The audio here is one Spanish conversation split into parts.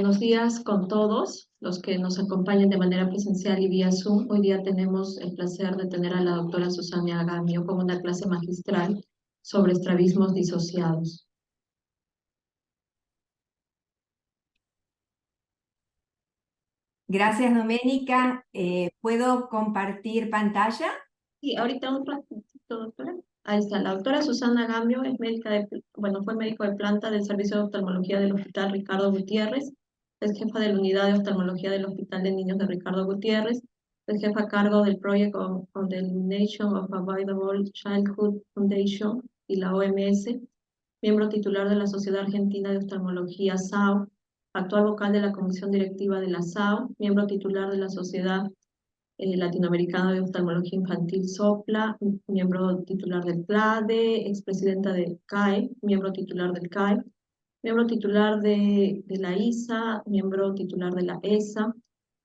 Buenos días con todos los que nos acompañan de manera presencial y vía Zoom. Hoy día tenemos el placer de tener a la doctora Susana Agamio con una clase magistral sobre estrabismos disociados. Gracias, Doménica. ¿Puedo compartir pantalla? Sí, ahorita un ratito, doctora. Ahí está, la doctora Susana Agamio es fue médico de planta del Servicio de Oftalmología del Hospital Ricardo Gutiérrez, es jefa de la Unidad de Oftalmología del Hospital de Niños de Ricardo Gutiérrez, es jefa a cargo del Project on the Elimination of Avoidable Childhood Foundation y la OMS, miembro titular de la Sociedad Argentina de Oftalmología SAO, actual vocal de la Comisión Directiva de la SAO, miembro titular de la Sociedad Latinoamericana de Oftalmología Infantil SOPLA, miembro titular del PLADE, expresidenta del CAE, miembro titular del CAE, miembro titular de la ISA, miembro titular de la ESA,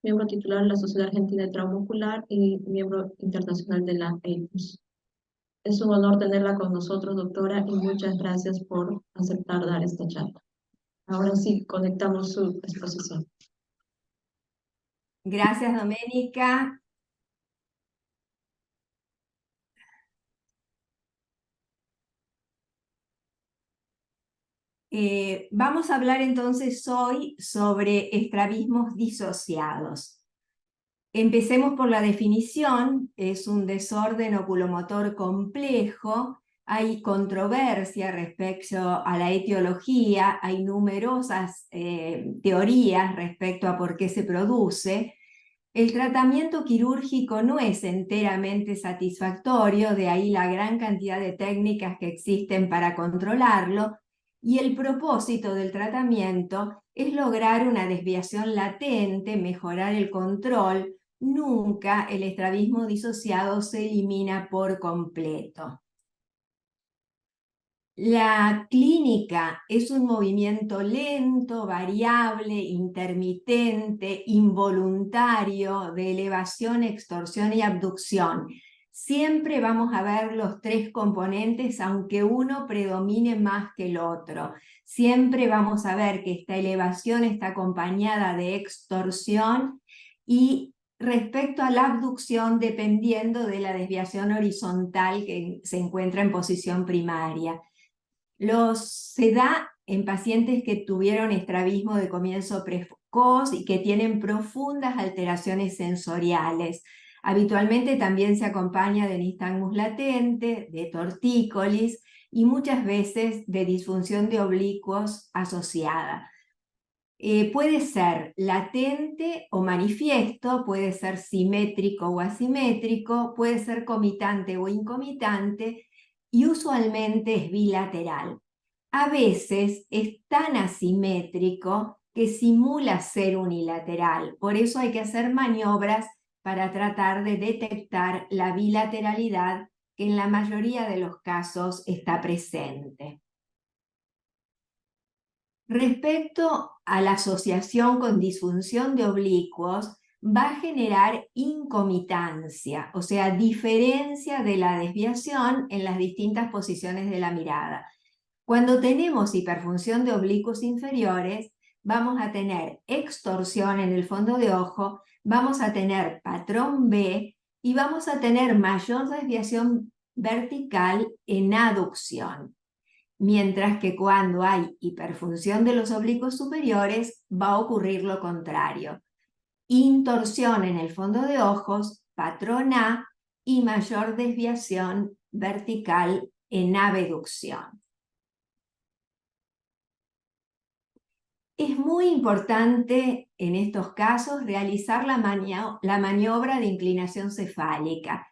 miembro titular de la Sociedad Argentina de Trauma Ocular y miembro internacional de la EIPUS. Es un honor tenerla con nosotros, doctora, y muchas gracias por aceptar dar esta charla. Ahora sí, conectamos su exposición. Gracias, Doménica. Vamos a hablar entonces hoy sobre estrabismos disociados. Empecemos por la definición. Es un desorden oculomotor complejo. Hay controversia respecto a la etiología, hay numerosas teorías respecto a por qué se produce. El tratamiento quirúrgico no es enteramente satisfactorio, de ahí la gran cantidad de técnicas que existen para controlarlo, y el propósito del tratamiento es lograr una desviación latente, mejorar el control. Nunca el estrabismo disociado se elimina por completo. La clínica es un movimiento lento, variable, intermitente, involuntario, de elevación, extorsión y abducción. Siempre vamos a ver los tres componentes, aunque uno predomine más que el otro. Siempre vamos a ver que esta elevación está acompañada de extorsión y respecto a la abducción, dependiendo de la desviación horizontal que se encuentra en posición primaria. Se da en pacientes que tuvieron estrabismo de comienzo precoz y que tienen profundas alteraciones sensoriales. Habitualmente también se acompaña de nistagmus latente, de tortícolis y muchas veces de disfunción de oblicuos asociada. Puede ser latente o manifiesto, puede ser simétrico o asimétrico, puede ser comitante o incomitante, y usualmente es bilateral. A veces es tan asimétrico que simula ser unilateral. Por eso hay que hacer maniobras para tratar de detectar la bilateralidad que en la mayoría de los casos está presente. Respecto a la asociación con disfunción de oblicuos, va a generar incomitancia, o sea, diferencia de la desviación en las distintas posiciones de la mirada. Cuando tenemos hiperfunción de oblicuos inferiores, vamos a tener extorsión en el fondo de ojo, vamos a tener patrón B y vamos a tener mayor desviación vertical en aducción. Mientras que cuando hay hiperfunción de los oblicuos superiores, va a ocurrir lo contrario. Intorsión en el fondo de ojos, patrón A, y mayor desviación vertical en abducción. Es muy importante en estos casos realizar la maniobra de inclinación cefálica.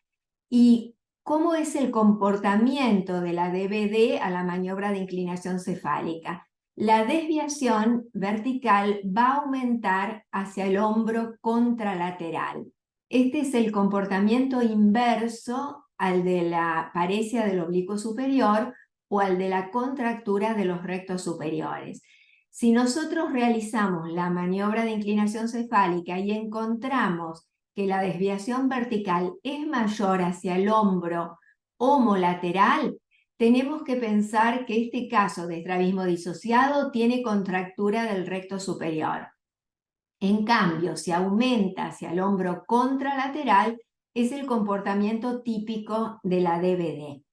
¿Y cómo es el comportamiento de la DBD a la maniobra de inclinación cefálica? La desviación vertical va a aumentar hacia el hombro contralateral. Este es el comportamiento inverso al de la paresia del oblicuo superior o al de la contractura de los rectos superiores. Si nosotros realizamos la maniobra de inclinación cefálica y encontramos que la desviación vertical es mayor hacia el hombro homolateral, tenemos que pensar que este caso de estrabismo disociado tiene contractura del recto superior. En cambio, si aumenta hacia el hombro contralateral, es el comportamiento típico de la DBD.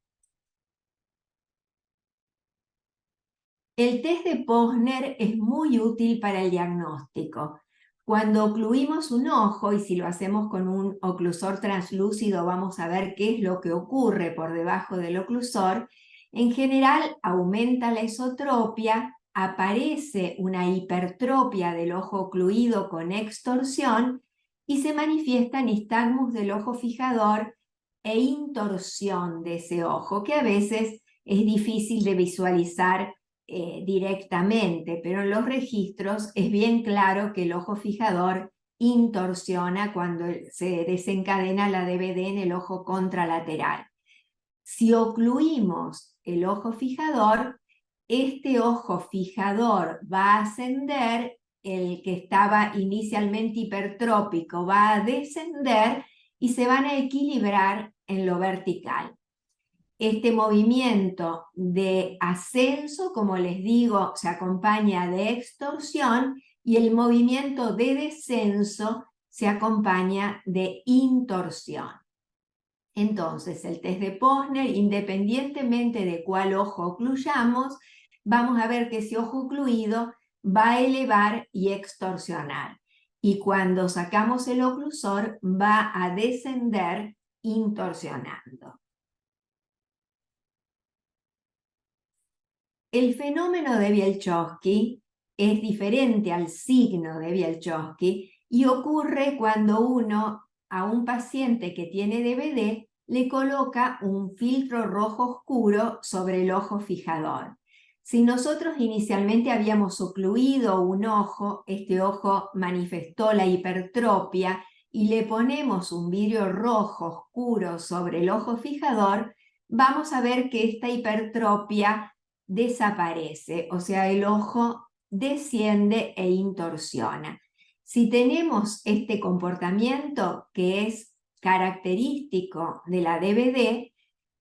El test de Posner es muy útil para el diagnóstico. Cuando ocluimos un ojo, y si lo hacemos con un oclusor translúcido vamos a ver qué es lo que ocurre por debajo del oclusor, en general aumenta la esotropia, aparece una hipertropia del ojo ocluido con extorsión y se manifiesta nistagmus del ojo fijador e intorsión de ese ojo, que a veces es difícil de visualizar directamente, pero en los registros es bien claro que el ojo fijador intorsiona cuando se desencadena la DBD en el ojo contralateral. Si ocluimos el ojo fijador, este ojo fijador va a ascender, el que estaba inicialmente hipertrópico va a descender y se van a equilibrar en lo vertical. Este movimiento de ascenso, como les digo, se acompaña de extorsión y el movimiento de descenso se acompaña de intorsión. Entonces, el test de Posner, independientemente de cuál ojo ocluyamos, vamos a ver que ese ojo ocluido va a elevar y extorsionar. Y cuando sacamos el oclusor, va a descender intorsionando. El fenómeno de Bielchowski es diferente al signo de Bielchowski y ocurre cuando uno a un paciente que tiene DBD le coloca un filtro rojo oscuro sobre el ojo fijador. Si nosotros inicialmente habíamos ocluido un ojo, este ojo manifestó la hipertropia y le ponemos un vidrio rojo oscuro sobre el ojo fijador, vamos a ver que esta hipertropia desaparece, o sea, el ojo desciende e intorsiona. Si tenemos este comportamiento que es característico de la DBD,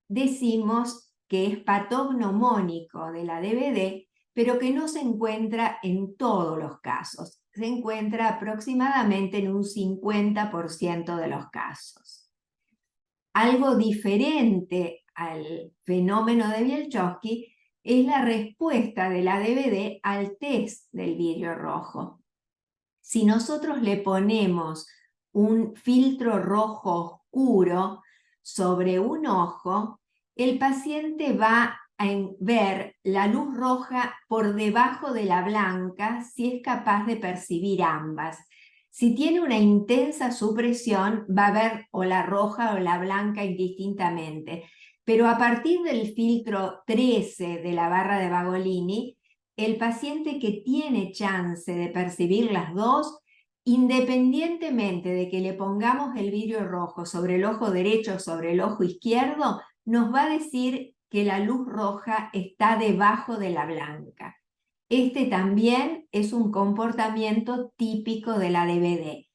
decimos que es patognomónico de la DBD, pero que no se encuentra en todos los casos. Se encuentra aproximadamente en un 50% de los casos. Algo diferente al fenómeno de Bielchowski es la respuesta de la DBD al test del vidrio rojo. Si nosotros le ponemos un filtro rojo oscuro sobre un ojo, el paciente va a ver la luz roja por debajo de la blanca si es capaz de percibir ambas. Si tiene una intensa supresión, va a ver o la roja o la blanca indistintamente. Pero a partir del filtro 13 de la barra de Bagolini, el paciente que tiene chance de percibir las dos, independientemente de que le pongamos el vidrio rojo sobre el ojo derecho o sobre el ojo izquierdo, nos va a decir que la luz roja está debajo de la blanca. Este también es un comportamiento típico de la DBD.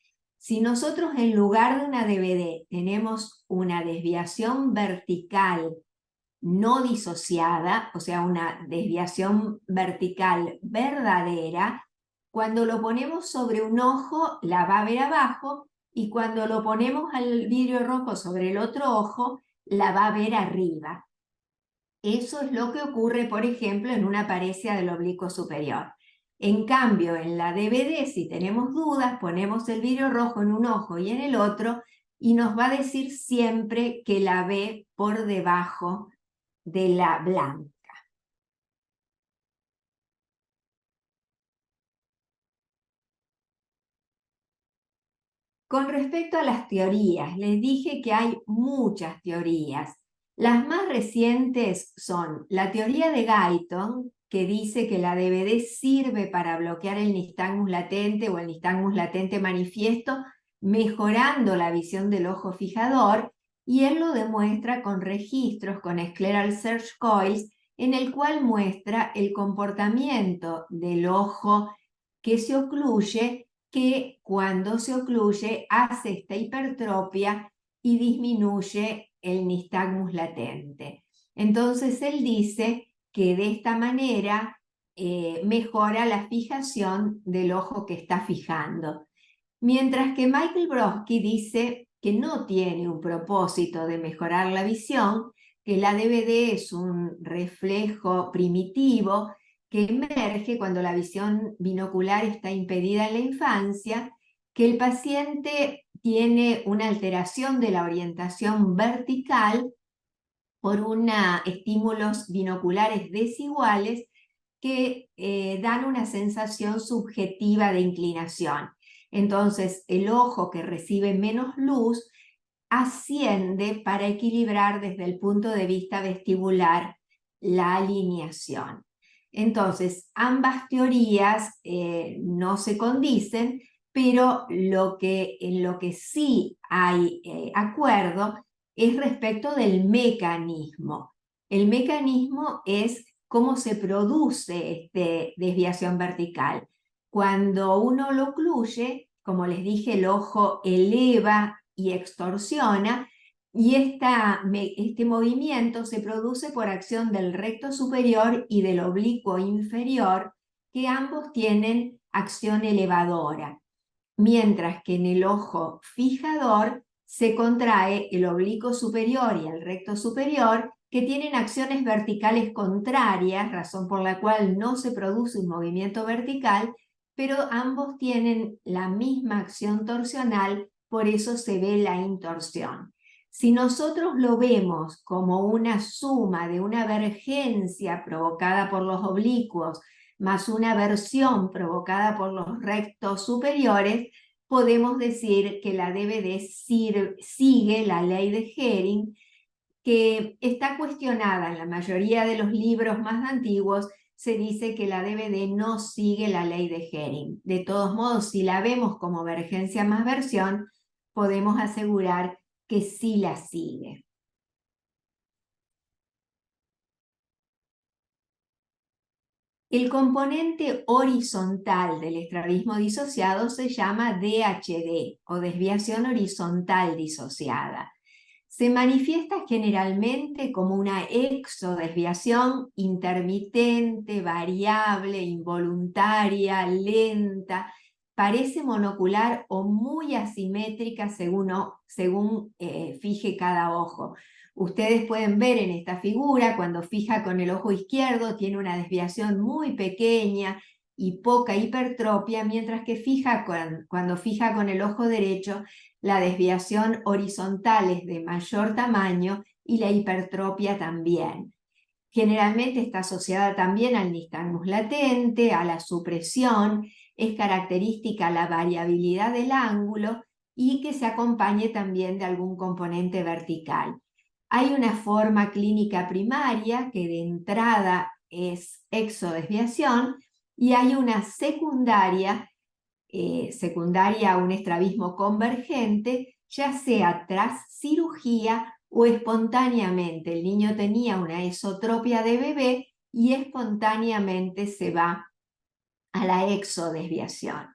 Si nosotros en lugar de una DBD tenemos una desviación vertical no disociada, o sea, una desviación vertical verdadera, cuando lo ponemos sobre un ojo la va a ver abajo y cuando lo ponemos al vidrio rojo sobre el otro ojo la va a ver arriba. Eso es lo que ocurre, por ejemplo, en una paresia del oblicuo superior. En cambio, en la DBD, si tenemos dudas, ponemos el vidrio rojo en un ojo y en el otro y nos va a decir siempre que la ve por debajo de la blanca. Con respecto a las teorías, les dije que hay muchas teorías. Las más recientes son la teoría de Guyton, que dice que la DBD sirve para bloquear el nistagmus latente o el nistagmus latente manifiesto, mejorando la visión del ojo fijador, y él lo demuestra con registros con Scleral Search Coils, en el cual muestra el comportamiento del ojo que se ocluye, que cuando se ocluye hace esta hipertropia y disminuye el nistagmus latente. Entonces él dice que de esta manera mejora la fijación del ojo que está fijando. Mientras que Michael Brodsky dice que no tiene un propósito de mejorar la visión, que la DVD es un reflejo primitivo que emerge cuando la visión binocular está impedida en la infancia, que el paciente tiene una alteración de la orientación vertical por estímulos binoculares desiguales que dan una sensación subjetiva de inclinación. Entonces, el ojo que recibe menos luz asciende para equilibrar desde el punto de vista vestibular la alineación. Entonces, ambas teorías no se condicen, pero en lo que sí hay acuerdo es respecto del mecanismo. El mecanismo es cómo se produce esta desviación vertical. Cuando uno lo ocluye, como les dije, el ojo eleva y extorsiona, y este movimiento se produce por acción del recto superior y del oblicuo inferior, que ambos tienen acción elevadora, mientras que en el ojo fijador se contrae el oblicuo superior y el recto superior, que tienen acciones verticales contrarias, razón por la cual no se produce un movimiento vertical, pero ambos tienen la misma acción torsional, por eso se ve la intorsión. Si nosotros lo vemos como una suma de una vergencia provocada por los oblicuos más una versión provocada por los rectos superiores, podemos decir que la DVD sigue la ley de Hering, que está cuestionada en la mayoría de los libros más antiguos. Se dice que la DVD no sigue la ley de Hering. De todos modos, si la vemos como vergencia más versión, podemos asegurar que sí la sigue. El componente horizontal del estrabismo disociado se llama DHD o desviación horizontal disociada. Se manifiesta generalmente como una exodesviación intermitente, variable, involuntaria, lenta, parece monocular o muy asimétrica según fije cada ojo. Ustedes pueden ver en esta figura, cuando fija con el ojo izquierdo, tiene una desviación muy pequeña y poca hipertropia, mientras que cuando fija con el ojo derecho, la desviación horizontal es de mayor tamaño y la hipertropia también. Generalmente está asociada también al nistagmus latente, a la supresión, es característica la variabilidad del ángulo y que se acompañe también de algún componente vertical. Hay una forma clínica primaria que de entrada es exodesviación y hay una secundaria a un estrabismo convergente, ya sea tras cirugía o espontáneamente. El niño tenía una esotropia de bebé y espontáneamente se va a la exodesviación.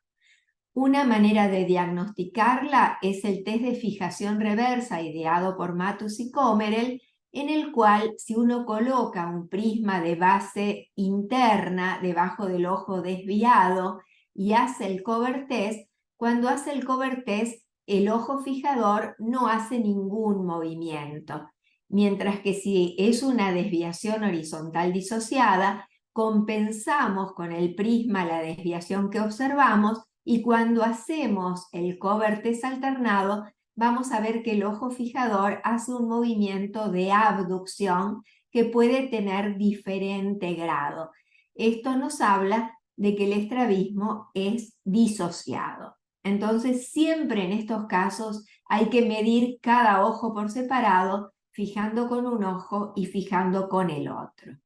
Una manera de diagnosticarla es el test de fijación reversa ideado por Matus y Komerel, en el cual si uno coloca un prisma de base interna debajo del ojo desviado y hace el cover test, cuando hace el cover test el ojo fijador no hace ningún movimiento, mientras que si es una desviación horizontal disociada, compensamos con el prisma la desviación que observamos y cuando hacemos el cover test alternado vamos a ver que el ojo fijador hace un movimiento de abducción que puede tener diferente grado. Esto nos habla de que el estrabismo es disociado. Entonces, siempre en estos casos hay que medir cada ojo por separado, fijando con un ojo y fijando con el otro.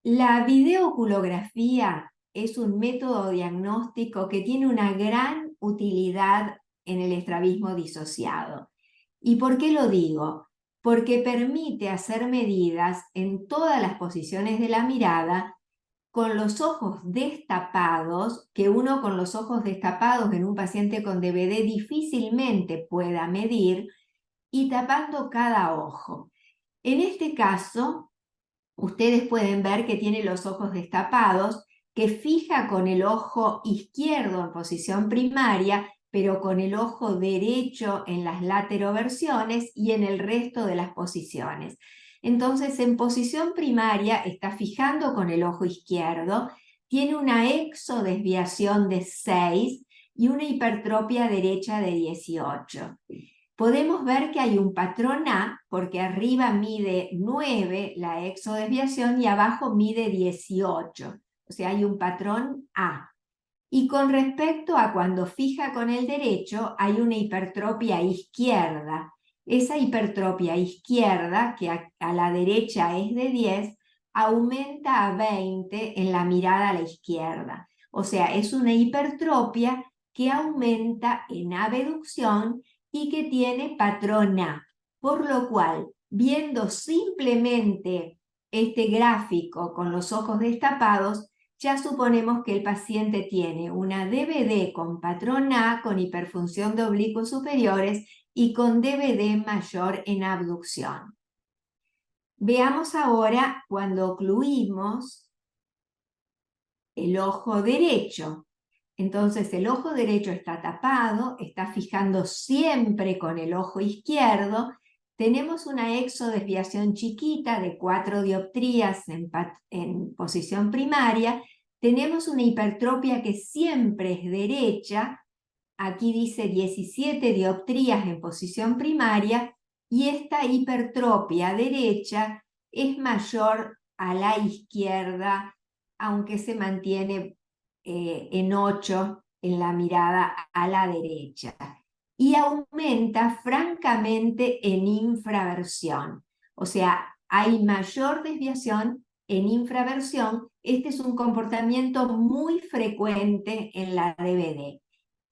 La videoculografía es un método diagnóstico que tiene una gran utilidad en el estrabismo disociado. ¿Y por qué lo digo? Porque permite hacer medidas en todas las posiciones de la mirada con los ojos destapados, que uno con los ojos destapados en un paciente con DVD difícilmente pueda medir, y tapando cada ojo. En este caso, ustedes pueden ver que tiene los ojos destapados, que fija con el ojo izquierdo en posición primaria, pero con el ojo derecho en las lateroversiones y en el resto de las posiciones. Entonces, en posición primaria está fijando con el ojo izquierdo, tiene una exodesviación de 6 y una hipertropia derecha de 18. Podemos ver que hay un patrón A, porque arriba mide 9 la exodesviación y abajo mide 18. O sea, hay un patrón A. Y con respecto a cuando fija con el derecho, hay una hipertropia izquierda. Esa hipertropia izquierda, que a la derecha es de 10, aumenta a 20 en la mirada a la izquierda. O sea, es una hipertropia que aumenta en abducción y que tiene patrón A. Por lo cual, viendo simplemente este gráfico con los ojos destapados, ya suponemos que el paciente tiene una DBD con patrón A, con hiperfunción de oblicuos superiores y con DBD mayor en abducción. Veamos ahora cuando ocluimos el ojo derecho. Entonces el ojo derecho está tapado, está fijando siempre con el ojo izquierdo. Tenemos una exodesviación chiquita de 4 dioptrías en posición primaria. Tenemos una hipertropia que siempre es derecha. Aquí dice 17 dioptrías en posición primaria y esta hipertropia derecha es mayor a la izquierda, aunque se mantiene en 8 en la mirada a la derecha. Y aumenta francamente en infraversión. O sea, hay mayor desviación en infraversión. Este es un comportamiento muy frecuente en la DBD,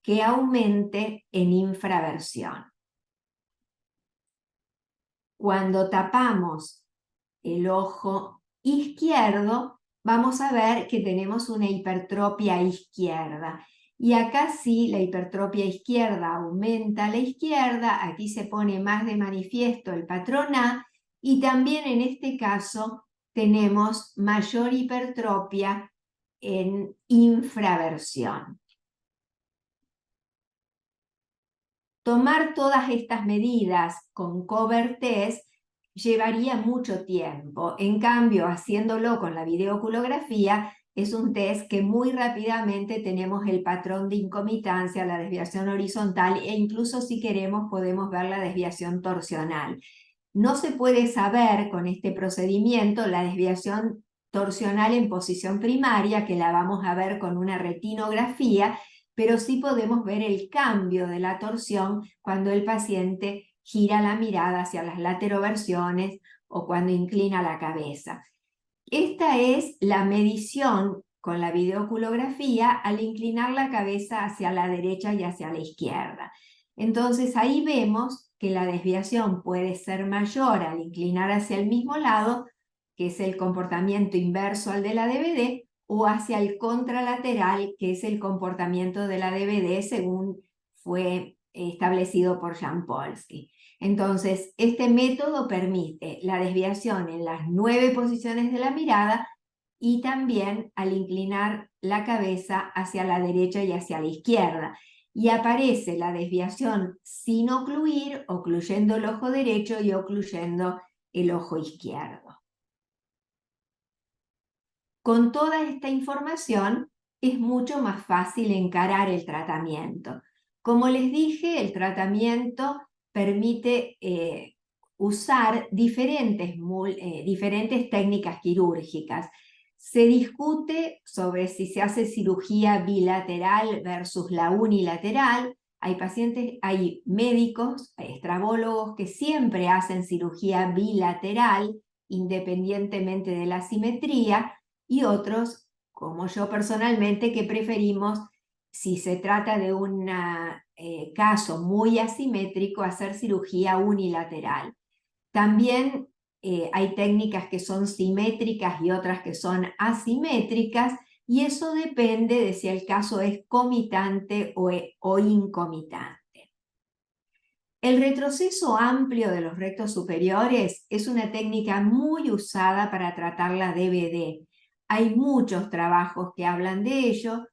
que aumente en infraversión. Cuando tapamos el ojo izquierdo, vamos a ver que tenemos una hipertropia izquierda. Y acá sí, la hipertropia izquierda aumenta a la izquierda, aquí se pone más de manifiesto el patrón A, y también en este caso tenemos mayor hipertropia en infraversión. Tomar todas estas medidas con cover test llevaría mucho tiempo. En cambio, haciéndolo con la videoculografía, es un test que muy rápidamente tenemos el patrón de incomitancia, la desviación horizontal e incluso si queremos podemos ver la desviación torsional. No se puede saber con este procedimiento la desviación torsional en posición primaria, que la vamos a ver con una retinografía, pero sí podemos ver el cambio de la torsión cuando el paciente gira la mirada hacia las lateroversiones o cuando inclina la cabeza. Esta es la medición con la videoculografía al inclinar la cabeza hacia la derecha y hacia la izquierda. Entonces ahí vemos que la desviación puede ser mayor al inclinar hacia el mismo lado, que es el comportamiento inverso al de la DBD, o hacia el contralateral, que es el comportamiento de la DBD según fue establecido por Jampolsky. Entonces, este método permite la desviación en las 9 posiciones de la mirada y también al inclinar la cabeza hacia la derecha y hacia la izquierda. Y aparece la desviación sin ocluir, ocluyendo el ojo derecho y ocluyendo el ojo izquierdo. Con toda esta información es mucho más fácil encarar el tratamiento. Como les dije, el tratamiento permite usar diferentes técnicas quirúrgicas. Se discute sobre si se hace cirugía bilateral versus la unilateral. Hay médicos, hay estrabólogos que siempre hacen cirugía bilateral independientemente de la simetría, y otros, como yo personalmente, que preferimos, si se trata de un caso muy asimétrico, hacer cirugía unilateral. También hay técnicas que son simétricas y otras que son asimétricas, y eso depende de si el caso es comitante o incomitante. El retroceso amplio de los rectos superiores es una técnica muy usada para tratar la DBD. Hay muchos trabajos que hablan de ello.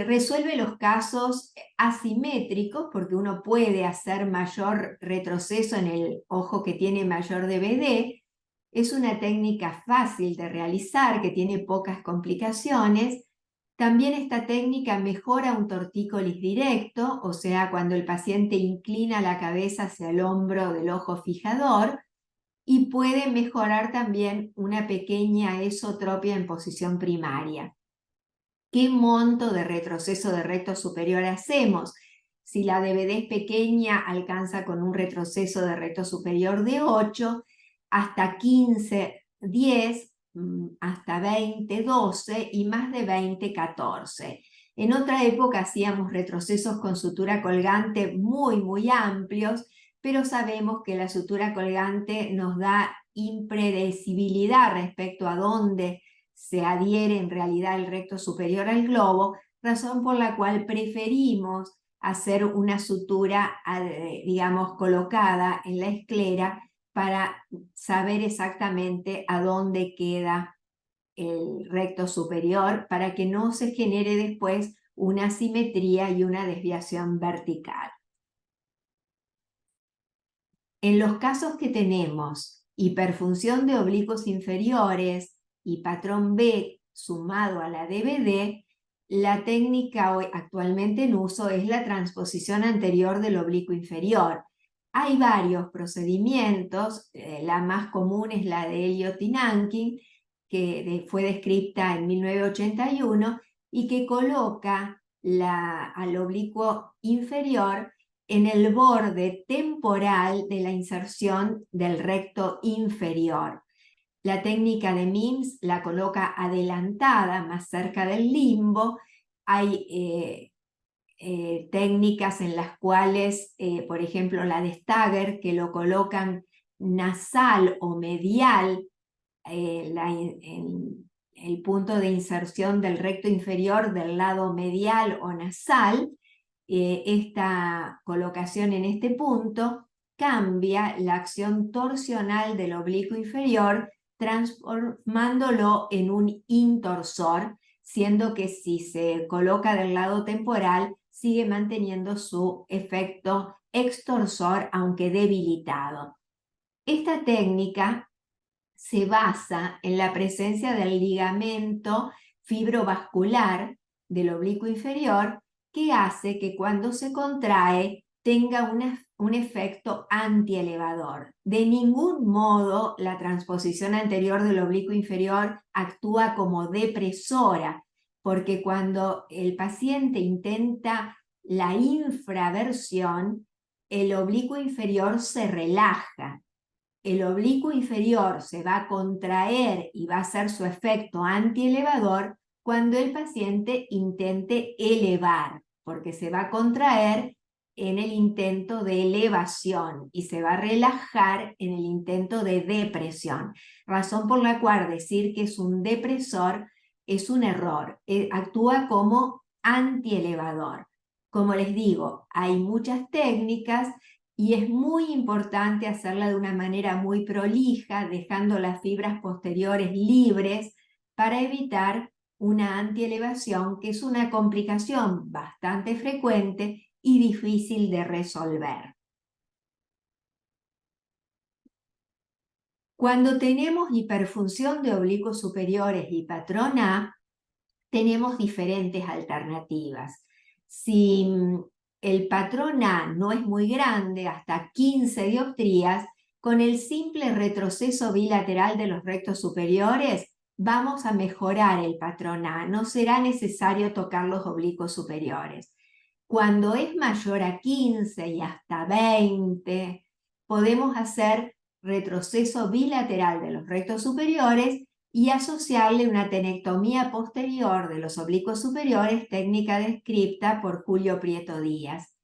Resuelve los casos asimétricos porque uno puede hacer mayor retroceso en el ojo que tiene mayor DBD. Es una técnica fácil de realizar que tiene pocas complicaciones. También esta técnica mejora un tortícolis directo, o sea, cuando el paciente inclina la cabeza hacia el hombro del ojo fijador, y puede mejorar también una pequeña esotropia en posición primaria. ¿Qué monto de retroceso de recto superior hacemos? Si la DBD es pequeña, alcanza con un retroceso de recto superior de 8, hasta 15, 10, hasta 20, 12 y más de 20, 14. En otra época hacíamos retrocesos con sutura colgante muy amplios, pero sabemos que la sutura colgante nos da impredecibilidad respecto a dónde se adhiere en realidad el recto superior al globo, razón por la cual preferimos hacer una sutura, digamos, colocada en la esclera para saber exactamente a dónde queda el recto superior para que no se genere después una asimetría y una desviación vertical. En los casos que tenemos hiperfunción de oblicuos inferiores y patrón B sumado a la DBD, la técnica hoy actualmente en uso es la transposición anterior del oblicuo inferior. Hay varios procedimientos, la más común es la de Elliott-Nankin, que fue descrita en 1981 y que coloca al oblicuo inferior en el borde temporal de la inserción del recto inferior. La técnica de Mims la coloca adelantada, más cerca del limbo. Hay técnicas en las cuales, por ejemplo, la de Stagger, que lo colocan nasal o medial, en el punto de inserción del recto inferior del lado medial o nasal. Esta colocación en este punto cambia la acción torsional del oblicuo inferior, transformándolo en un intorsor, siendo que si se coloca del lado temporal, sigue manteniendo su efecto extorsor, aunque debilitado. Esta técnica se basa en la presencia del ligamento fibrovascular del oblicuo inferior, que hace que cuando se contrae tenga un efecto antielevador. De ningún modo la transposición anterior del oblicuo inferior actúa como depresora, porque cuando el paciente intenta la infraversión, el oblicuo inferior se relaja. El oblicuo inferior se va a contraer y va a hacer su efecto antielevador cuando el paciente intente elevar, porque se va a contraer en el intento de elevación y se va a relajar en el intento de depresión. Razón por la cual decir que es un depresor es un error. Actúa como antielevador. Como les digo, hay muchas técnicas y es muy importante hacerla de una manera muy prolija, dejando las fibras posteriores libres para evitar una antielevación, que es una complicación bastante frecuente y difícil de resolver. Cuando tenemos hiperfunción de oblicuos superiores y patrón A, tenemos diferentes alternativas. Si el patrón A no es muy grande, hasta 15 dioptrías, con el simple retroceso bilateral de los rectos superiores, vamos a mejorar el patrón A. No será necesario tocar los oblicuos superiores. Cuando es mayor a 15 y hasta 20, podemos hacer retroceso bilateral de los rectos superiores y asociarle una tenectomía posterior de los oblicuos superiores, técnica descrita por Julio Prieto Díaz.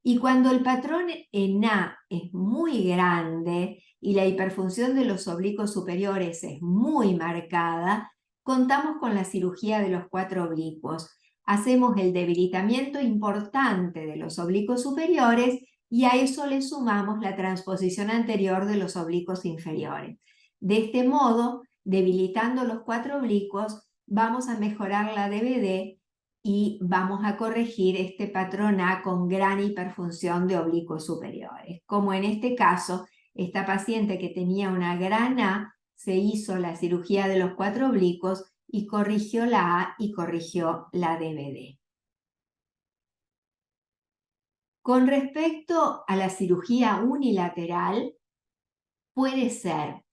Y cuando el patrón en A es muy grande y la hiperfunción de los oblicuos superiores es muy marcada, contamos con la cirugía de los 4 oblicuos. Hacemos el debilitamiento importante de los oblicuos superiores y a eso le sumamos la transposición anterior de los oblicuos inferiores. De este modo, debilitando los 4 oblicuos, vamos a mejorar la DVD y vamos a corregir este patrón A con gran hiperfunción de oblicuos superiores. Como en este caso, esta paciente que tenía una gran A se hizo la cirugía de los 4 oblicuos y corrigió la A y corrigió la DVD. Con respecto a la cirugía unilateral, puede ser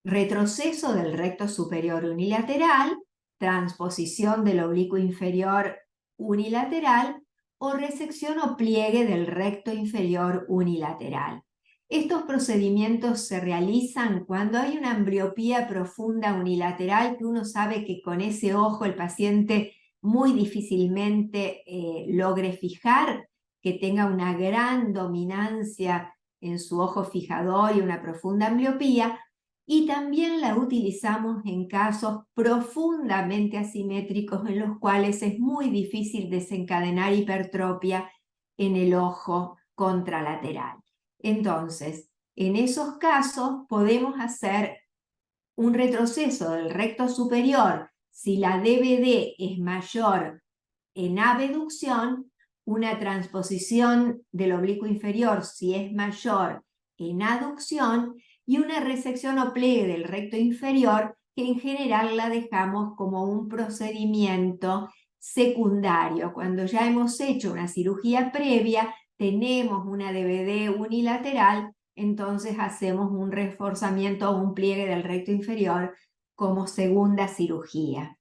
retroceso del recto superior unilateral, transposición del oblicuo inferior unilateral o resección o pliegue del recto inferior unilateral. Estos procedimientos se realizan cuando hay una ambliopía profunda unilateral que uno sabe que con ese ojo el paciente muy difícilmente logre fijar, que tenga una gran dominancia en su ojo fijador y una profunda ambliopía, y también la utilizamos en casos profundamente asimétricos en los cuales es muy difícil desencadenar hipertropia en el ojo contralateral. Entonces, en esos casos podemos hacer un retroceso del recto superior si la DVD es mayor en abducción, una transposición del oblicuo inferior si es mayor en aducción y una resección o pliegue del recto inferior que en general la dejamos como un procedimiento secundario. Cuando ya hemos hecho una cirugía previa, tenemos una DVD unilateral, entonces hacemos un reforzamiento o un pliegue del recto inferior como segunda cirugía.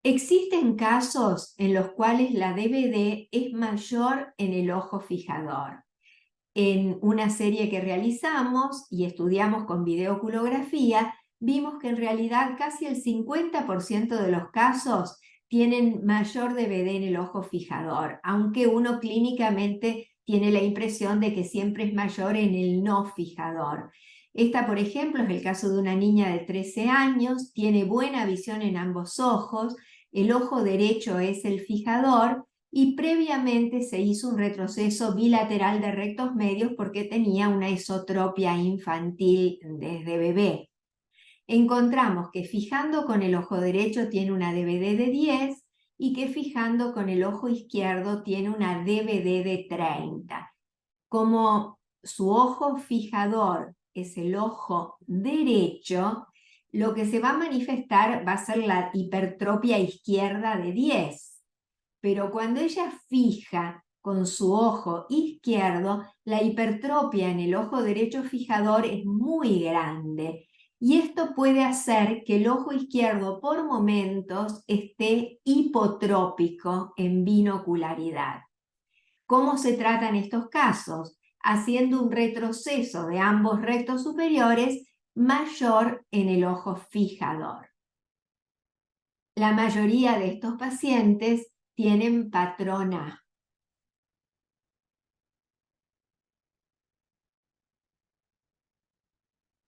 Existen casos en los cuales la DVD es mayor en el ojo fijador. En una serie que realizamos y estudiamos con videoculografía, vimos que en realidad casi el 50% de los casos tienen mayor DVD en el ojo fijador, aunque uno clínicamente tiene la impresión de que siempre es mayor en el no fijador. Esta, por ejemplo, es el caso de una niña de 13 años, tiene buena visión en ambos ojos, el ojo derecho es el fijador y previamente se hizo un retroceso bilateral de rectos medios porque tenía una esotropia infantil desde bebé. Encontramos que fijando con el ojo derecho tiene una DVD de 10 y que fijando con el ojo izquierdo tiene una DVD de 30. Como su ojo fijador es el ojo derecho, lo que se va a manifestar va a ser la hipertropia izquierda de 10. Pero cuando ella fija con su ojo izquierdo, la hipertropia en el ojo derecho fijador es muy grande. Y esto puede hacer que el ojo izquierdo por momentos esté hipotrópico en binocularidad. ¿Cómo se tratan estos casos? Haciendo un retroceso de ambos rectos superiores mayor en el ojo fijador. La mayoría de estos pacientes tienen patrón A.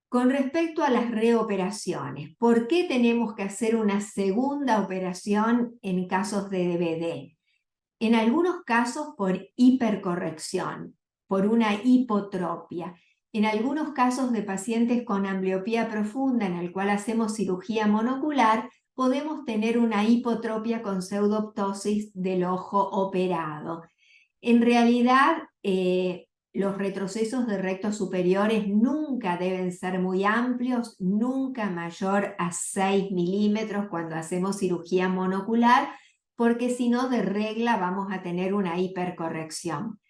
Con respecto a las reoperaciones, ¿por qué tenemos que hacer una segunda operación en casos de DVD? En algunos casos por hipercorrección, por una hipotropia. En algunos casos de pacientes con ambliopía profunda en el cual hacemos cirugía monocular, podemos tener una hipotropia con pseudoptosis del ojo operado. En realidad, los retrocesos de rectos superiores nunca deben ser muy amplios, nunca mayor a 6 milímetros cuando hacemos cirugía monocular, porque si no, de regla vamos a tener una hipercorrección.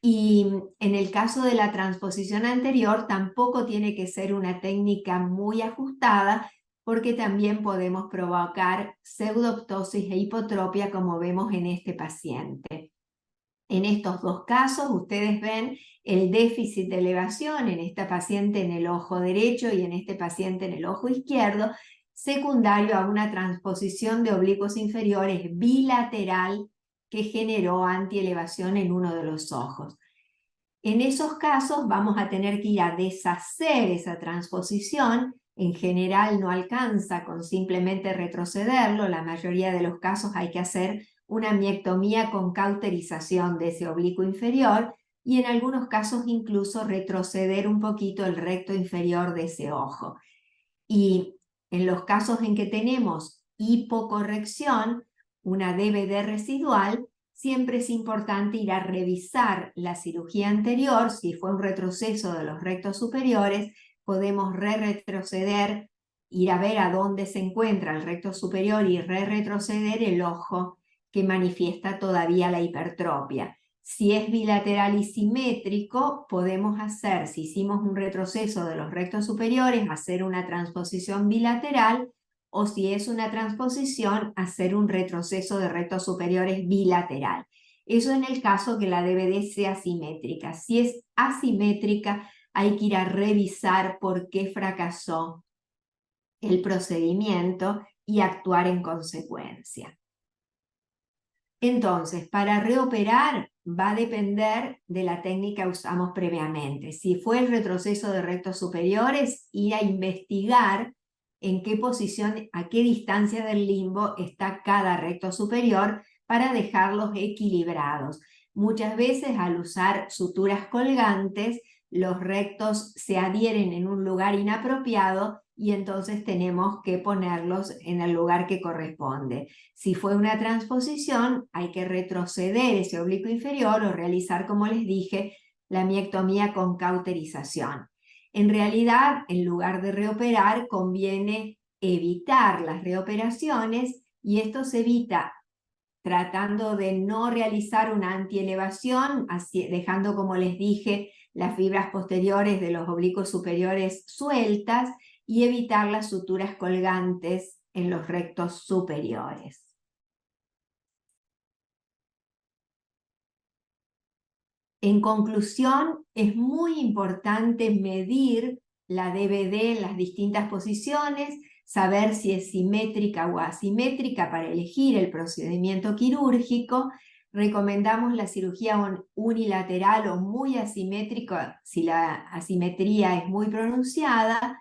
Y en el caso de la transposición anterior, tampoco tiene que ser una técnica muy ajustada, porque también podemos provocar pseudoptosis e hipotropia, como vemos en este paciente. En estos dos casos, ustedes ven el déficit de elevación en esta paciente en el ojo derecho y en este paciente en el ojo izquierdo, secundario a una transposición de oblicuos inferiores bilateral que generó antielevación en uno de los ojos. En esos casos vamos a tener que ir a deshacer esa transposición. En general no alcanza con simplemente retrocederlo, la mayoría de los casos hay que hacer una miectomía con cauterización de ese oblicuo inferior y en algunos casos incluso retroceder un poquito el recto inferior de ese ojo. Y en los casos en que tenemos hipocorrección, una DVD residual, siempre es importante ir a revisar la cirugía anterior. Si fue un retroceso de los rectos superiores, podemos retroceder, ir a ver a dónde se encuentra el recto superior y retroceder el ojo que manifiesta todavía la hipertropia. Si es bilateral y simétrico, podemos hacer, si hicimos un retroceso de los rectos superiores, hacer una transposición bilateral, o si es una transposición, hacer un retroceso de rectos superiores bilateral. Eso en el caso que la DVD sea simétrica. Si es asimétrica, hay que ir a revisar por qué fracasó el procedimiento y actuar en consecuencia. Entonces, para reoperar va a depender de la técnica que usamos previamente. Si fue el retroceso de rectos superiores, ir a investigar en qué posición, a qué distancia del limbo está cada recto superior para dejarlos equilibrados. Muchas veces al usar suturas colgantes, los rectos se adhieren en un lugar inapropiado y entonces tenemos que ponerlos en el lugar que corresponde. Si fue una transposición, hay que retroceder ese oblicuo inferior o realizar, como les dije, la miectomía con cauterización. En realidad, en lugar de reoperar, conviene evitar las reoperaciones y esto se evita tratando de no realizar una antielevación, dejando, como les dije, las fibras posteriores de los oblicuos superiores sueltas y evitar las suturas colgantes en los rectos superiores. En conclusión, es muy importante medir la DVD en las distintas posiciones, saber si es simétrica o asimétrica para elegir el procedimiento quirúrgico. Recomendamos la cirugía unilateral o muy asimétrica si la asimetría es muy pronunciada.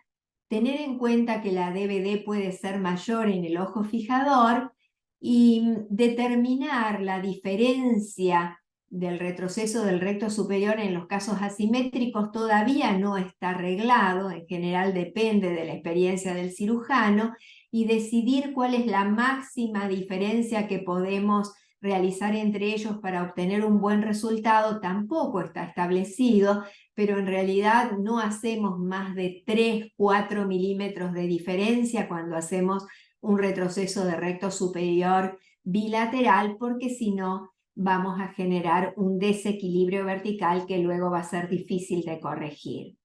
Tener en cuenta que la DVD puede ser mayor en el ojo fijador y determinar la diferencia del retroceso del recto superior en los casos asimétricos todavía no está arreglado, en general depende de la experiencia del cirujano, y decidir cuál es la máxima diferencia que podemos realizar entre ellos para obtener un buen resultado tampoco está establecido, pero en realidad no hacemos más de 3-4 milímetros de diferencia cuando hacemos un retroceso de recto superior bilateral, porque si no vamos a generar un desequilibrio vertical que luego va a ser difícil de corregir.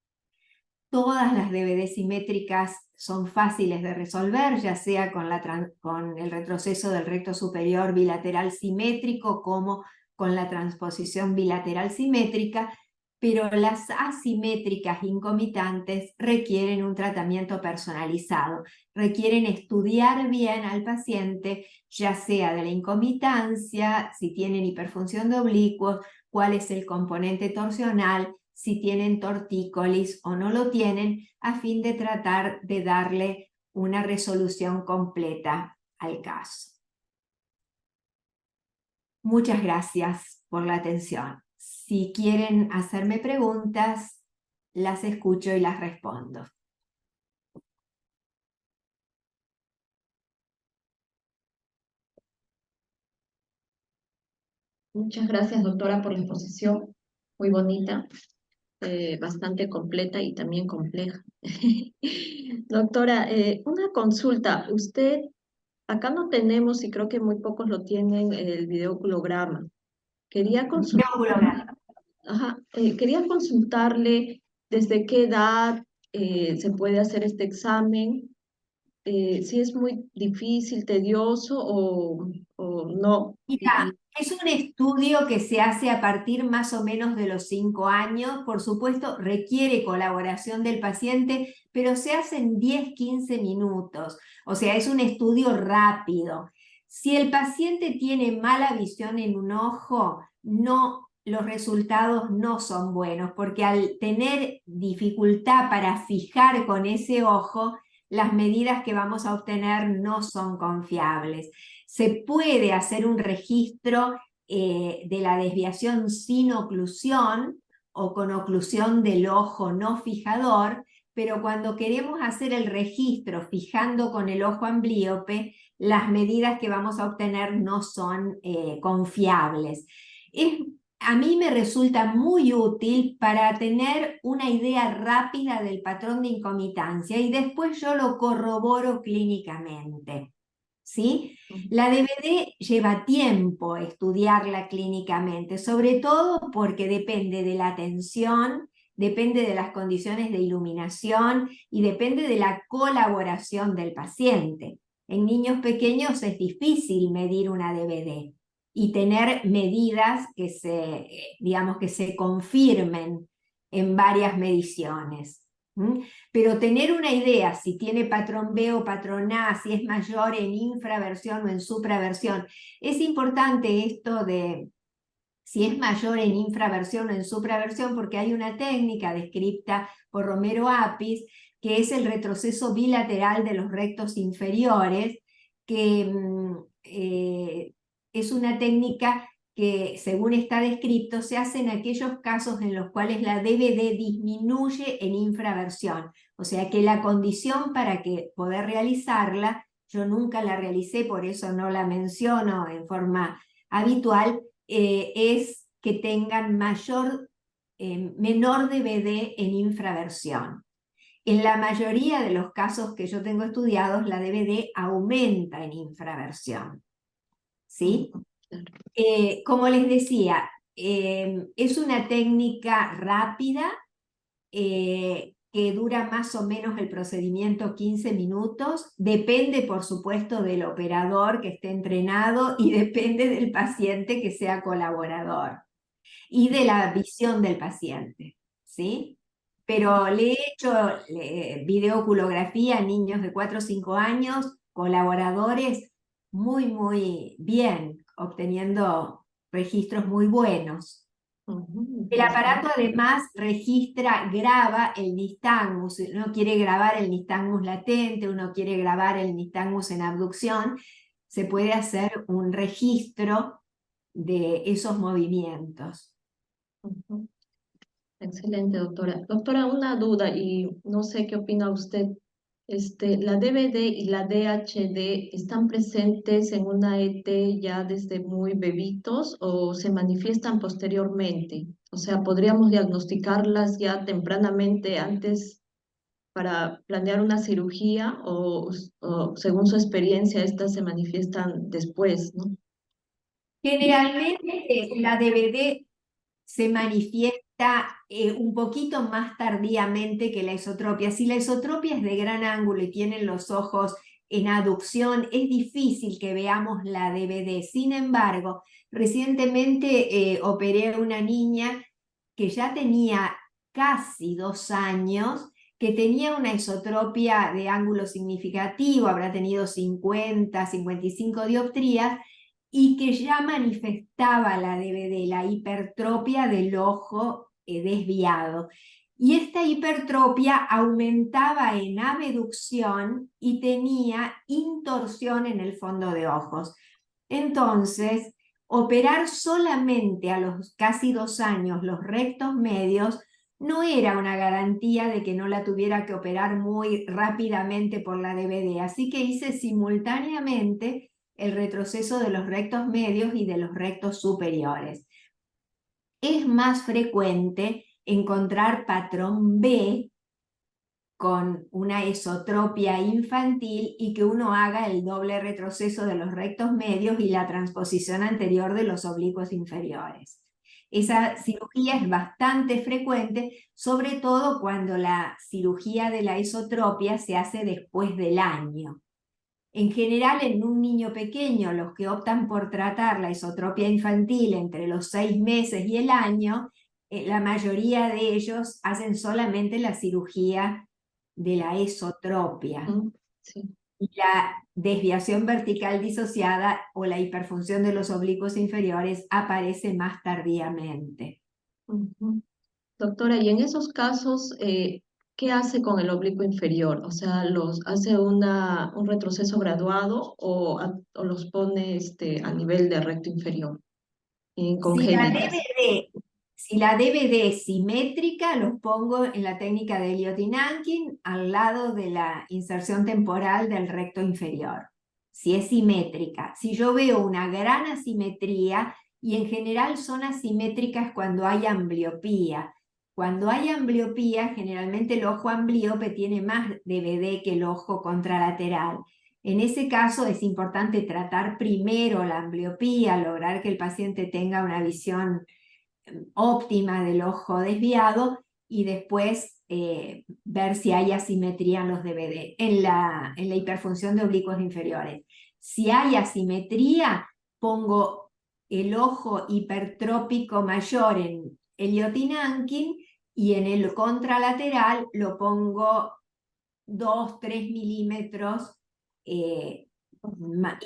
Todas las DVD simétricas son fáciles de resolver, ya sea con el retroceso del recto superior bilateral simétrico como con la transposición bilateral simétrica, pero las asimétricas incomitantes requieren un tratamiento personalizado, requieren estudiar bien al paciente, ya sea de la incomitancia, si tienen hiperfunción de oblicuos, cuál es el componente torsional, si tienen tortícolis o no lo tienen, a fin de tratar de darle una resolución completa al caso. Muchas gracias por la atención. Si quieren hacerme preguntas, las escucho y las respondo. Muchas gracias, doctora, por la exposición. Muy bonita, bastante completa y también compleja. Doctora, una consulta. Usted, acá no tenemos, y creo que muy pocos lo tienen, el videoglograma. Quería consultarle, quería consultarle desde qué edad se puede hacer este examen, si es muy difícil, tedioso o no. Mira, es un estudio que se hace a partir más o menos de los 5 años. Por supuesto, requiere colaboración del paciente, pero se hace en 10-15 minutos. O sea, es un estudio rápido. Si el paciente tiene mala visión en un ojo, los resultados no son buenos, porque al tener dificultad para fijar con ese ojo, las medidas que vamos a obtener no son confiables. se puede hacer un registro de la desviación sin oclusión o con oclusión del ojo no fijador, pero cuando queremos hacer el registro fijando con el ojo amblíope, las medidas que vamos a obtener no son confiables. A mí me resulta muy útil para tener una idea rápida del patrón de incomitancia y después yo lo corroboro clínicamente, ¿sí? La DBD lleva tiempo estudiarla clínicamente, sobre todo porque depende de la atención, depende de las condiciones de iluminación y depende de la colaboración del paciente. En niños pequeños es difícil medir una DBD y tener medidas que digamos, que se confirmen en varias mediciones. Pero tener una idea si tiene patrón B o patrón A, si es mayor en infraversión o en supraversión. Es importante esto de si es mayor en infraversión o en supraversión, porque hay una técnica descrita por Romero Apis, que es el retroceso bilateral de los rectos inferiores, que es una técnica que, según está descrito, se hace en aquellos casos en los cuales la DBD disminuye en infraversión. O sea que la condición para poder realizarla, yo nunca la realicé, por eso no la menciono en forma habitual, es que tengan menor DBD en infraversión. En la mayoría de los casos que yo tengo estudiados, la DBD aumenta en infraversión, ¿sí? Como les decía, es una técnica rápida que dura más o menos el procedimiento 15 minutos. Depende, por supuesto, del operador que esté entrenado y depende del paciente que sea colaborador y de la visión del paciente, ¿sí? Pero le he hecho videoculografía a niños de 4 o 5 años, colaboradores muy bien, obteniendo registros muy buenos. El aparato además graba el nistagmus. Uno quiere grabar el nistagmus latente, uno quiere grabar el nistagmus en abducción, se puede hacer un registro de esos movimientos. Excelente, doctora. Doctora, una duda y no sé qué opina usted. ¿La DBD y la DHD están presentes en una ET ya desde muy bebitos o se manifiestan posteriormente? O sea, ¿podríamos diagnosticarlas ya tempranamente antes para planear una cirugía o según su experiencia estas se manifiestan después, ¿no? Generalmente la DBD se manifiesta un poquito más tardíamente que la esotropia. Si la esotropia es de gran ángulo y tienen los ojos en aducción, es difícil que veamos la DBD. Sin embargo, recientemente operé a una niña que ya tenía casi 2 años, que tenía una esotropia de ángulo significativo, habrá tenido 50, 55 dioptrías, y que ya manifestaba la DBD, la hipertropia del ojo desviado. Y esta hipertropia aumentaba en abducción y tenía intorsión en el fondo de ojos. Entonces, operar solamente a los casi 2 años los rectos medios no era una garantía de que no la tuviera que operar muy rápidamente por la DBD. Así que hice simultáneamente el retroceso de los rectos medios y de los rectos superiores. Es más frecuente encontrar patrón B con una esotropia infantil y que uno haga el doble retroceso de los rectos medios y la transposición anterior de los oblicuos inferiores. Esa cirugía es bastante frecuente, sobre todo cuando la cirugía de la esotropia se hace después del año. En general, en un niño pequeño, los que optan por tratar la esotropia infantil entre los 6 meses y el año, la mayoría de ellos hacen solamente la cirugía de la esotropia. Sí. Y la desviación vertical disociada o la hiperfunción de los oblicuos inferiores aparece más tardíamente. Doctora, y en esos casos, ¿qué hace con el oblicuo inferior? O sea, ¿hace un retroceso graduado o los pone a nivel de recto inferior, en Si la congénitas? DVD, si la DVD es simétrica, los pongo en la técnica de Elliott-Nankin al lado de la inserción temporal del recto inferior. Si es simétrica. Si yo veo una gran asimetría, y en general son asimétricas cuando hay ambliopía. Cuando hay ambliopía, generalmente el ojo amblíope tiene más DVD que el ojo contralateral. En ese caso es importante tratar primero la ambliopía, lograr que el paciente tenga una visión óptima del ojo desviado y después ver si hay asimetría en los DVD, en la hiperfunción de oblicuos inferiores. Si hay asimetría, pongo el ojo hipertrópico mayor en Elliott-Nankin y en el contralateral lo pongo 2-3 milímetros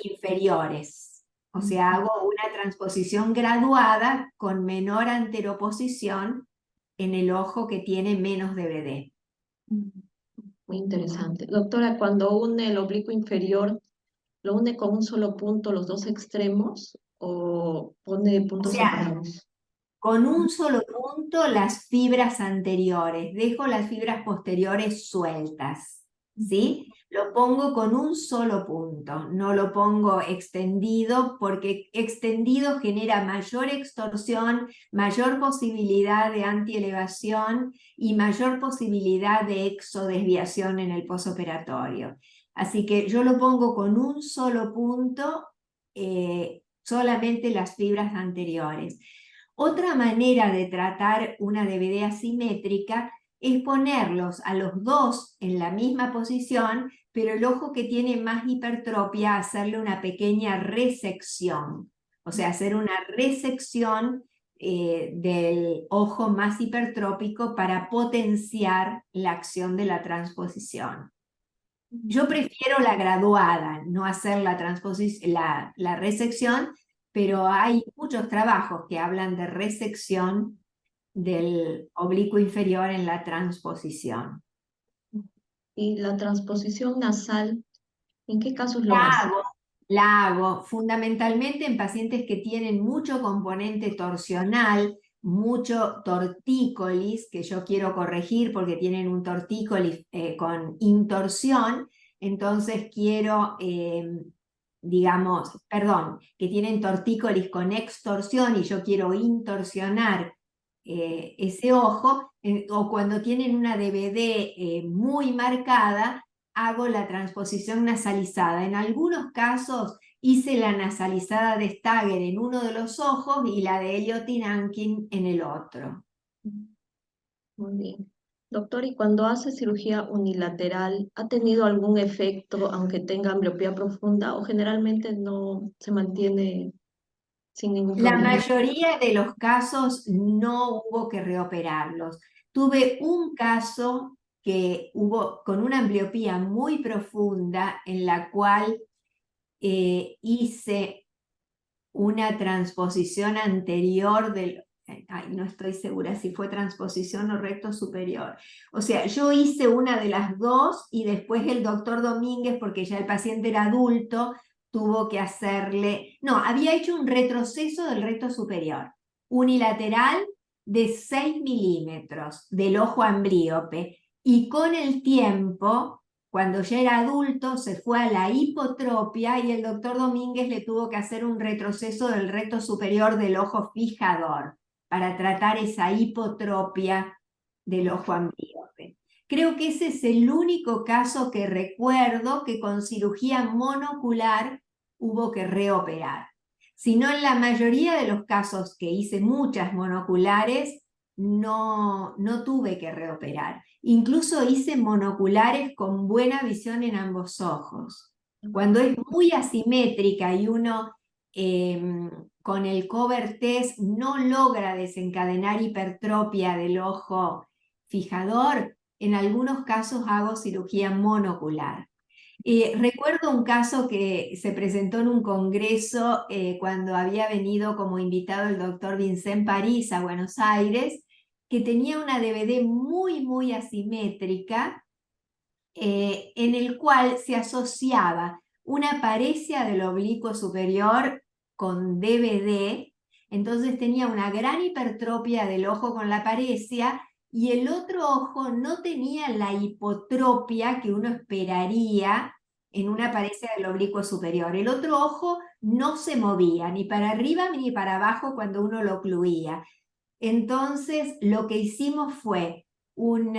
inferiores. O sea, hago una transposición graduada con menor anteroposición en el ojo que tiene menos DVD. Muy interesante. Doctora, cuando une el oblicuo inferior, ¿lo une con un solo punto los dos extremos o pone O puntos sea, separados? con un solo punto las fibras anteriores, dejo las fibras posteriores sueltas, ¿sí? Lo pongo con un solo punto, no lo pongo extendido porque extendido genera mayor extorsión, mayor posibilidad de antielevación y mayor posibilidad de exodesviación en el posoperatorio. Así que yo lo pongo con un solo punto, solamente las fibras anteriores. Otra manera de tratar una DVD asimétrica es ponerlos a los dos en la misma posición, pero el ojo que tiene más hipertropia, hacerle una pequeña resección. O sea, hacer una resección del ojo más hipertrópico para potenciar la acción de la transposición. Yo prefiero la graduada, no hacer la resección, pero hay muchos trabajos que hablan de resección del oblicuo inferior en la transposición. Y la transposición nasal, ¿en qué casos lo La hace? hago, la hago fundamentalmente en pacientes que tienen mucho componente torsional, mucho tortícolis, que yo quiero corregir porque tienen un tortícolis con intorsión, entonces quiero, digamos, perdón, que tienen tortícolis con extorsión y yo quiero intorsionar ese ojo, o cuando tienen una DVD muy marcada, hago la transposición nasalizada. En algunos casos hice la nasalizada de Stager en uno de los ojos y la de Elliott-Nankin en el otro. Muy bien. Doctor, ¿y cuando hace cirugía unilateral, ha tenido algún efecto, aunque tenga ambliopía profunda, o generalmente no se mantiene sin ningún La problema? mayoría de los casos no hubo que reoperarlos. Tuve un caso que hubo con una ambliopía muy profunda en la cual hice una transposición anterior del... Ay, no estoy segura si fue transposición o recto superior. O sea, yo hice una de las dos y después el doctor Domínguez, porque ya el paciente era adulto, tuvo que hacerle... No, había hecho un retroceso del recto superior, unilateral de 6 milímetros del ojo amblíope. Y con el tiempo, cuando ya era adulto, se fue a la hipotropia y el doctor Domínguez le tuvo que hacer un retroceso del recto superior del ojo fijador para tratar esa hipotropia del ojo amblíope. Creo que ese es el único caso que recuerdo que con cirugía monocular hubo que reoperar. Si no, en la mayoría de los casos que hice muchas monoculares, no tuve que reoperar. Incluso hice monoculares con buena visión en ambos ojos. Cuando es muy asimétrica y uno con el cover test no logra desencadenar hipertropia del ojo fijador, en algunos casos hago cirugía monocular. Recuerdo un caso que se presentó en un congreso cuando había venido como invitado el doctor Vincent París a Buenos Aires, que tenía una DVD muy asimétrica, en el cual se asociaba una paresia del oblicuo superior con DVD, entonces tenía una gran hipertropia del ojo con la paresia, y el otro ojo no tenía la hipotropia que uno esperaría en una paresia del oblicuo superior. El otro ojo no se movía ni para arriba ni para abajo cuando uno lo ocluía. Entonces, lo que hicimos fue un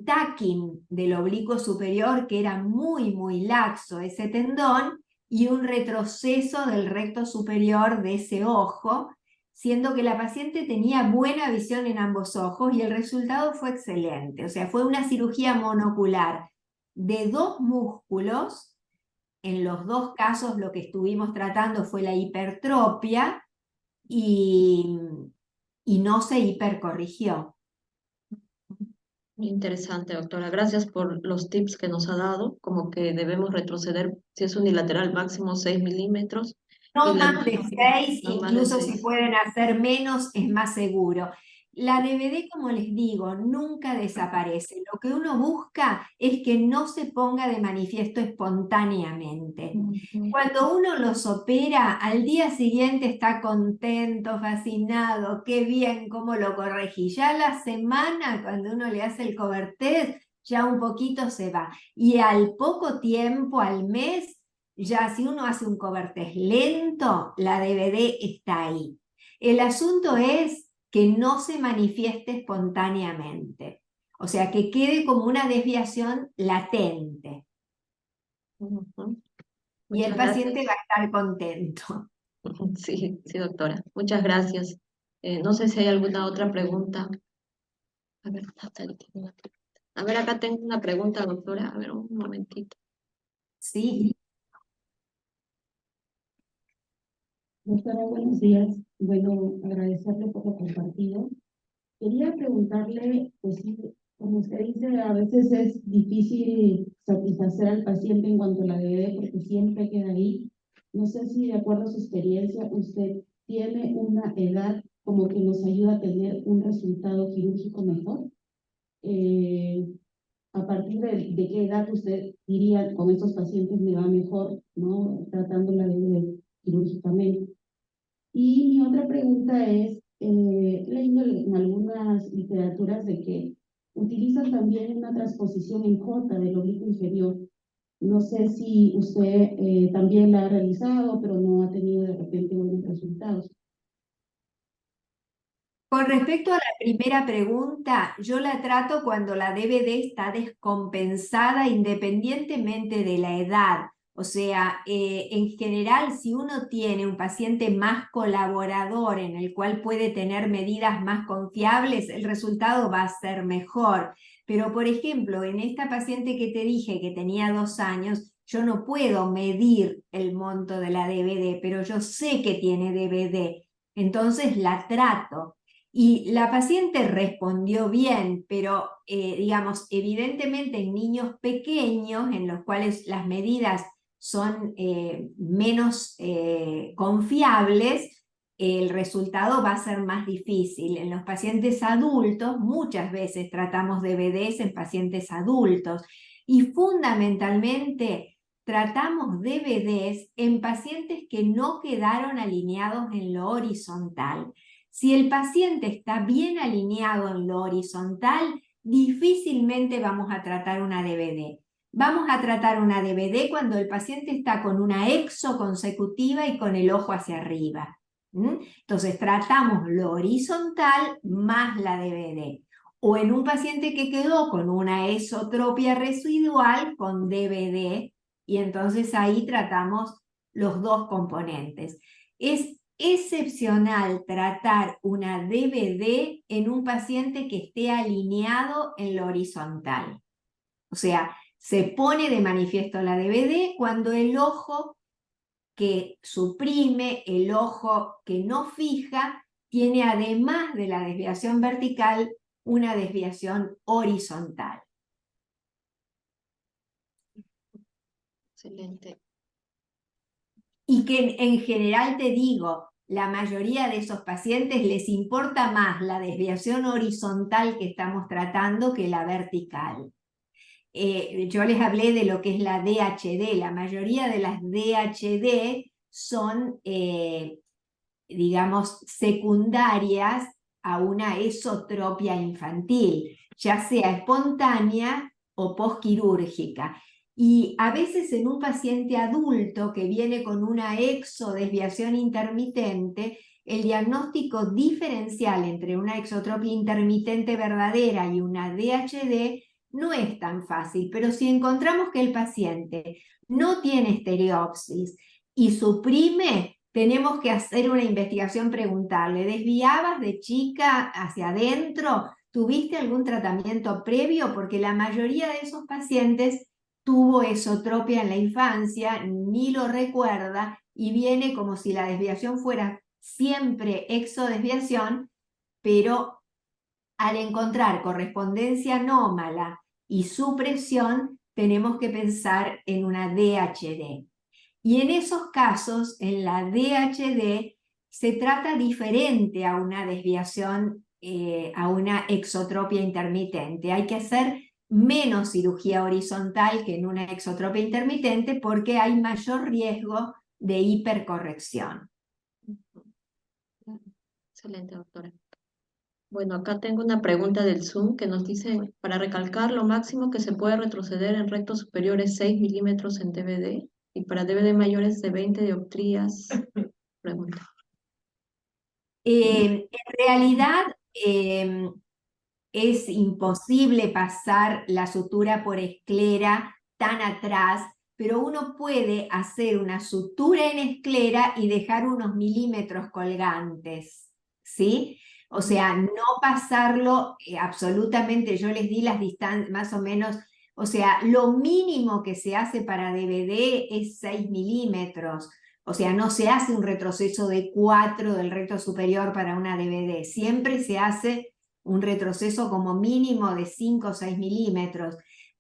tacking del oblicuo superior, que era muy laxo ese tendón, y un retroceso del recto superior de ese ojo, siendo que la paciente tenía buena visión en ambos ojos y el resultado fue excelente. O sea, fue una cirugía monocular de 2 músculos. En los 2 casos lo que estuvimos tratando fue la hipertropia, y no se hipercorrigió. Muy interesante, doctora. Gracias por los tips que nos ha dado, como que debemos retroceder, si es unilateral, máximo 6 milímetros. Y No la, más de 6, no más de incluso si 6. pueden hacer menos, es más seguro. La DVD, como les digo, nunca desaparece. Lo que uno busca es que no se ponga de manifiesto espontáneamente. Cuando uno los opera, al día siguiente está contento, fascinado, qué bien, cómo lo corregí. Ya la semana, cuando uno le hace el cobertés, ya un poquito se va. Y al poco tiempo, al mes, ya si uno hace un cobertés lento, la DVD está ahí. El asunto es que no se manifieste espontáneamente. O sea, que quede como una desviación latente. Y el Muchas paciente va gracias. a estar contento. Sí, sí, doctora. Muchas gracias. No sé si hay alguna otra pregunta. A ver, Natalie tiene una pregunta. A ver, acá tengo una pregunta, doctora. A ver, un momentito. Sí. Doctora, buenos días. Bueno, agradecerle por lo compartido. Quería preguntarle, pues sí, como usted dice, a veces es difícil satisfacer al paciente en cuanto a la DVD porque siempre queda ahí. No sé si de acuerdo a su experiencia usted tiene una edad como que nos ayuda a tener un resultado quirúrgico mejor. Eh, ¿A partir de qué edad usted diría con estos pacientes me va mejor, ¿no? Tratando la DVD quirúrgicamente? Y mi otra pregunta es, leyendo en algunas literaturas de que utilizan también una transposición en J del oblicuo inferior. No sé si usted también la ha realizado, pero no ha tenido de repente buenos resultados. Con respecto a la primera pregunta, yo la trato cuando la DVD está descompensada independientemente de la edad. O sea, en general, si uno tiene un paciente más colaborador en el cual puede tener medidas más confiables, el resultado va a ser mejor. Pero, por ejemplo, en esta paciente que te dije que tenía 2 años, yo no puedo medir el monto de la DVD, pero yo sé que tiene DVD, entonces la trato. Y la paciente respondió bien, pero digamos, evidentemente en niños pequeños en los cuales las medidas son menos confiables, el resultado va a ser más difícil. En los pacientes adultos, muchas veces tratamos DVDs en pacientes adultos y fundamentalmente tratamos DVDs en pacientes que no quedaron alineados en lo horizontal. Si el paciente está bien alineado en lo horizontal, difícilmente vamos a tratar una DVD. Vamos a tratar una DVD cuando el paciente está con una exo consecutiva y con el ojo hacia arriba. Entonces tratamos lo horizontal más la DVD. O en un paciente que quedó con una esotropia residual con DVD, y entonces ahí tratamos los 2 componentes. Es excepcional tratar una DVD en un paciente que esté alineado en lo horizontal. O sea, se pone de manifiesto la DVD cuando el ojo que suprime, el ojo que no fija, tiene además de la desviación vertical, una desviación horizontal. Excelente. Y que en general te digo, la mayoría de esos pacientes les importa más la desviación horizontal que estamos tratando que la vertical. Yo les hablé de lo que es la DHD. La mayoría de las DHD son, digamos, secundarias a una esotropia infantil, ya sea espontánea o posquirúrgica. Y a veces en un paciente adulto que viene con una exodesviación intermitente, el diagnóstico diferencial entre una exotropia intermitente verdadera y una DHD no es tan fácil, pero si encontramos que el paciente no tiene estereopsis y suprime, tenemos que hacer una investigación, preguntarle, ¿desviabas de chica hacia adentro? ¿Tuviste algún tratamiento previo? Porque la mayoría de esos pacientes tuvo esotropia en la infancia, ni lo recuerda y viene como si la desviación fuera siempre exodesviación, pero al encontrar correspondencia anómala y supresión, tenemos que pensar en una DHD. Y en esos casos, en la DHD, se trata diferente a una desviación, a una exotropia intermitente. Hay que hacer menos cirugía horizontal que en una exotropia intermitente porque hay mayor riesgo de hipercorrección. Excelente, doctora. Bueno, acá tengo una pregunta del Zoom que nos dice, para recalcar, lo máximo que se puede retroceder en recto superior es 6 milímetros en DVD y para DVD mayores de 20 dioptrías. Pregunta. En realidad es imposible pasar la sutura por esclera tan atrás, pero uno puede hacer una sutura en esclera y dejar unos milímetros colgantes, ¿sí? O sea, no pasarlo absolutamente, yo les di las distancias más o menos, o sea, lo mínimo que se hace para DVD es 6 milímetros. O sea, no se hace un retroceso de 4 del recto superior para una DVD, siempre se hace un retroceso como mínimo de 5 o 6 milímetros.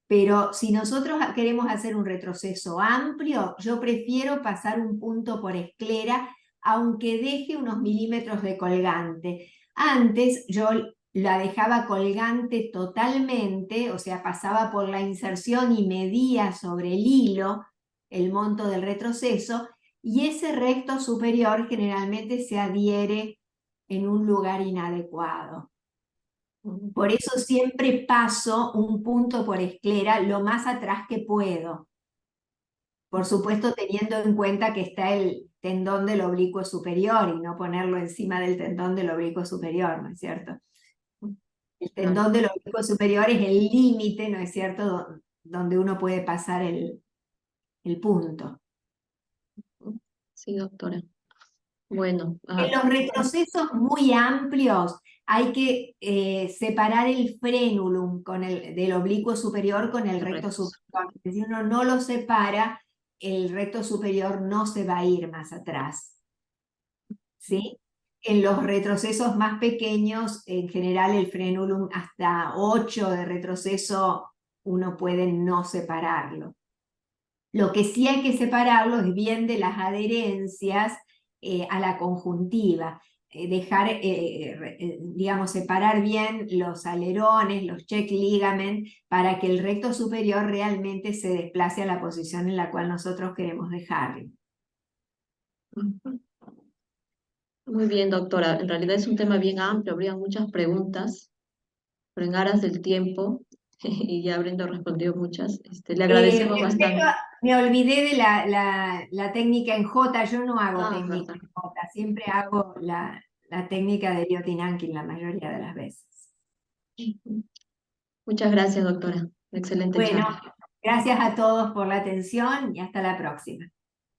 Pero si nosotros queremos hacer un retroceso amplio, yo prefiero pasar un punto por esclera, aunque deje unos milímetros de colgante. Antes yo la dejaba colgante totalmente, o sea, pasaba por la inserción y medía sobre el hilo el monto del retroceso, y ese recto superior generalmente se adhiere en un lugar inadecuado. Por eso siempre paso un punto por esclera lo más atrás que puedo. Por supuesto, teniendo en cuenta que está el tendón del oblicuo superior y no ponerlo encima del tendón del oblicuo superior, ¿no es cierto? El tendón del oblicuo superior es el límite, ¿no es cierto?, donde uno puede pasar el punto. Sí, doctora. Bueno. En los retrocesos muy amplios hay que separar el frenulum del oblicuo superior con el recto superior. Si uno no lo separa, el recto superior no se va a ir más atrás. ¿Sí? En los retrocesos más pequeños, en general el frenulum hasta 8 de retroceso, uno puede no separarlo. Lo que sí hay que separarlo es bien de las adherencias a la conjuntiva. Digamos, separar bien los alerones, los check ligament, para que el recto superior realmente se desplace a la posición en la cual nosotros queremos dejarlo. Muy bien, doctora. En realidad es un tema bien amplio, habría muchas preguntas, pero en aras del tiempo, y ya habiendo respondido muchas, le agradecemos bastante. Me olvidé de la técnica en J, yo no hago técnica verdad. en J, siempre hago la técnica de Lyotin-Ankin la mayoría de las veces. Muchas gracias, doctora. Excelente Bueno, charla. gracias a todos por la atención y hasta la próxima.